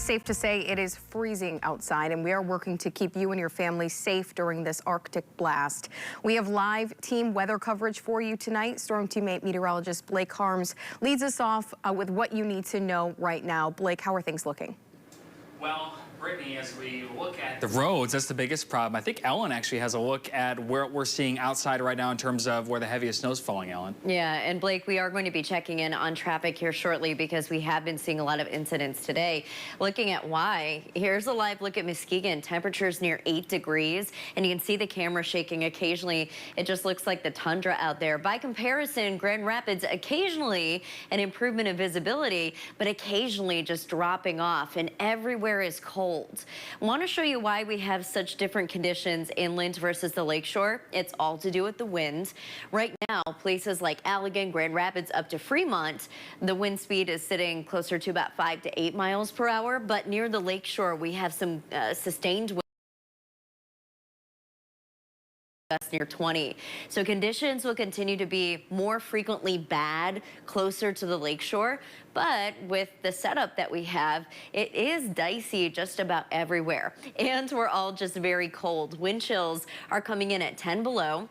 Safe to say it is freezing outside, and we are working to keep you and your family safe during this Arctic blast. We have live team weather coverage for you tonight. Storm teammate meteorologist Blake Harms leads us off with what you need to know right now. Blake, how are things looking? Well, Brittany, as we look at the roads, that's the biggest problem. I think Ellen actually has a look at where we're seeing outside right now in terms of where the heaviest snow's falling, Ellen. Yeah, and Blake, we are going to be checking in on traffic here shortly because we have been seeing a lot of incidents today. Looking at why, here's a live look at Muskegon. Temperatures near 8 degrees, and you can see the camera shaking occasionally. It just looks like the tundra out there. By comparison, Grand Rapids, occasionally an improvement of visibility, but occasionally just dropping off, and everywhere is cold. I want to show you why we have such different conditions inland versus the lakeshore. It's all to do with the wind. Right now, places like Allegan, Grand Rapids, up to Fremont, the wind speed is sitting closer to about 5 to 8 miles per hour. But near the lakeshore, we have some sustained wind. Near 20. So conditions will continue to be more frequently bad closer to the lakeshore, but with the setup that we have, it is dicey just about everywhere. And we're all just very cold. Wind chills are coming in at 10 below.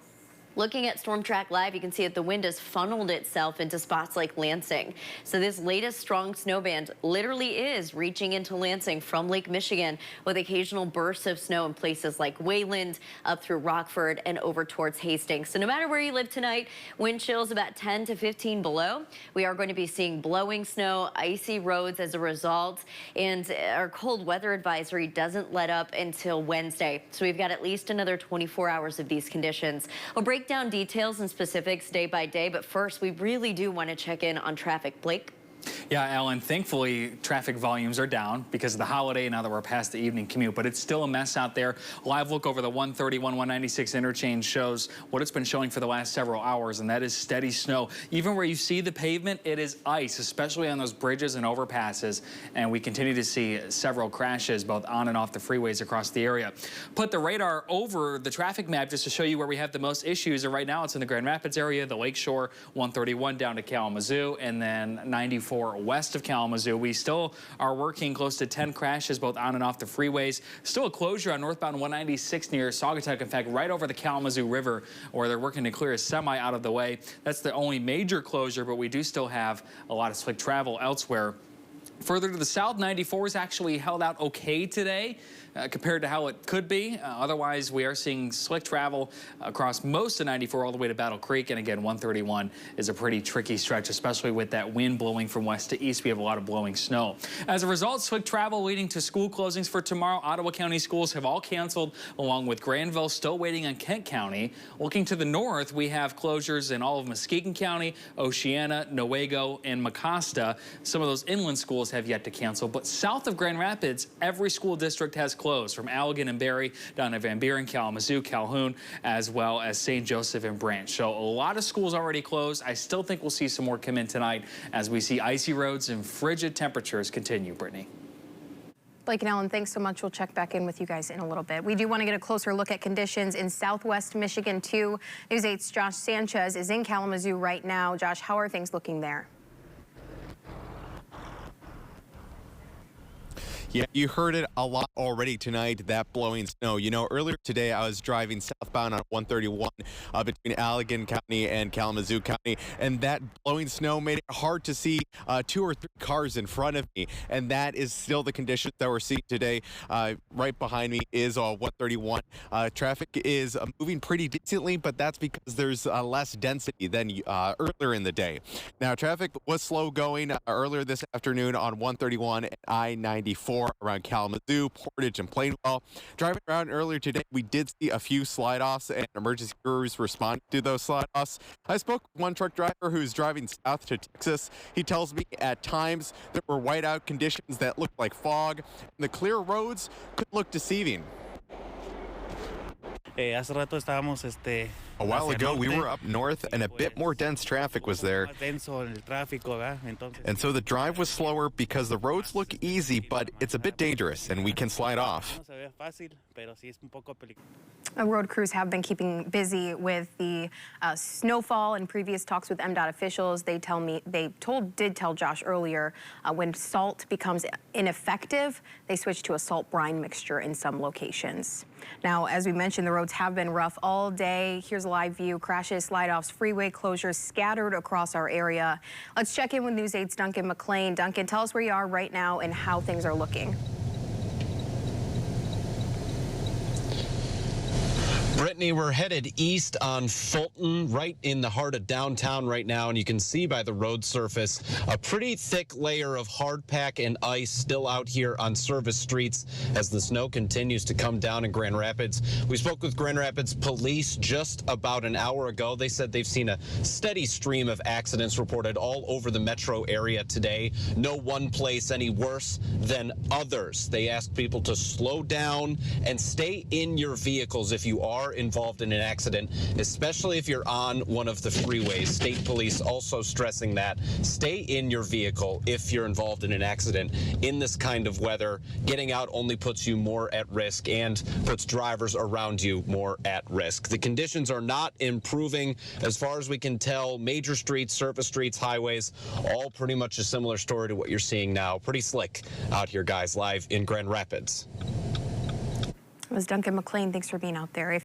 Looking at Storm Track Live, you can see that the wind has funneled itself into spots like Lansing. So this latest strong snow band literally is reaching into Lansing from Lake Michigan with occasional bursts of snow in places like Wayland, up through Rockford, and over towards Hastings. So no matter where you live tonight, wind chills about 10 to 15 below. We are going to be seeing blowing snow, icy roads as a result, and our cold weather advisory doesn't let up until Wednesday. So we've got at least another 24 hours of these conditions. We'll break down details and specifics day by day, but first we really do want to check in on traffic. Blake? Yeah, Ellen, thankfully traffic volumes are down because of the holiday now that we're past the evening commute, but it's still a mess out there. Live look over the 131, 196 interchange shows what it's been showing for the last several hours, and that is steady snow. Even where you see the pavement, it is ice, especially on those bridges and overpasses, and we continue to see several crashes both on and off the freeways across the area. Put the radar over the traffic map just to show you where we have the most issues, and right now it's in the Grand Rapids area, the Lakeshore, 131 down to Kalamazoo, and then 94 west of Kalamazoo. We still are working close to 10 crashes both on and off the freeways. Still a closure on northbound 196 near Saugatuck, in fact, right over the Kalamazoo River, where they're working to clear a semi out of the way. That's the only major closure, but we do still have a lot of slick travel elsewhere. Further to the south, 94 is actually held out okay today compared to how it could be. Otherwise, we are seeing slick travel across most of 94 all the way to Battle Creek. And again, 131 is a pretty tricky stretch, especially with that wind blowing from west to east. We have a lot of blowing snow. As a result, slick travel leading to school closings for tomorrow. Ottawa County schools have all canceled, along with Granville still waiting on Kent County. Looking to the north, we have closures in all of Muskegon County, Oceana, Newaygo, and Mecosta. Some of those inland schools have yet to cancel, but south of Grand Rapids, every school district has closed, from Allegan and Barrie down to Van Buren, Kalamazoo, Calhoun, as well as St. Joseph and Branch. So a lot of schools already closed. I still think we'll see some more come in tonight as we see icy roads and frigid temperatures continue, Brittany. Blake and Ellen, thanks so much. We'll check back in with you guys in a little bit. We do want to get a closer look at conditions in southwest Michigan, too. News 8's Josh Sanchez is in Kalamazoo right now. Josh, how are things looking there? Yeah, you heard it a lot already tonight, that blowing snow. You know, earlier today I was driving southbound on 131 between Allegan County and Kalamazoo County, and that blowing snow made it hard to see 2 or 3 cars in front of me, and that is still the conditions that we're seeing today. Right behind me is 131. Traffic is moving pretty decently, but that's because there's less density than earlier in the day. Now, traffic was slow going earlier this afternoon on 131 and I-94. Around Kalamazoo, Portage, and Plainwell. Driving around earlier today, we did see a few slide-offs and emergency crews responding to those slide-offs. I spoke with one truck driver who's driving south to Texas. He tells me at times there were whiteout conditions that looked like fog, and the clear roads could look deceiving. Hace rato estábamos A while ago, we were up north and a bit more dense traffic was there. And so the drive was slower because the roads look easy, but it's a bit dangerous and we can slide off. Road crews have been keeping busy with the snowfall. In previous talks with MDOT officials, did tell Josh earlier, when salt becomes ineffective, they switch to a salt brine mixture in some locations. Now, as we mentioned, the roads have been rough all day. Here's a live view. Crashes, slide-offs, freeway closures scattered across our area. Let's check in with News 8's Duncan McLean. Duncan, tell us where you are right now and how things are looking. Brittany, we're headed east on Fulton, right in the heart of downtown right now, and you can see by the road surface a pretty thick layer of hard pack and ice still out here on service streets as the snow continues to come down in Grand Rapids. We spoke with Grand Rapids police just about an hour ago. They said they've seen a steady stream of accidents reported all over the metro area today. No one place any worse than others. They asked people to slow down and stay in your vehicles if you are involved in an accident, especially if you're on one of the freeways. State police also stressing that. Stay in your vehicle if you're involved in an accident. In this kind of weather, getting out only puts you more at risk and puts drivers around you more at risk. The conditions are not improving as far as we can tell. Major streets, surface streets, highways, all pretty much a similar story to what you're seeing now. Pretty slick out here, guys, live in Grand Rapids. It was Duncan McLean. Thanks for being out there.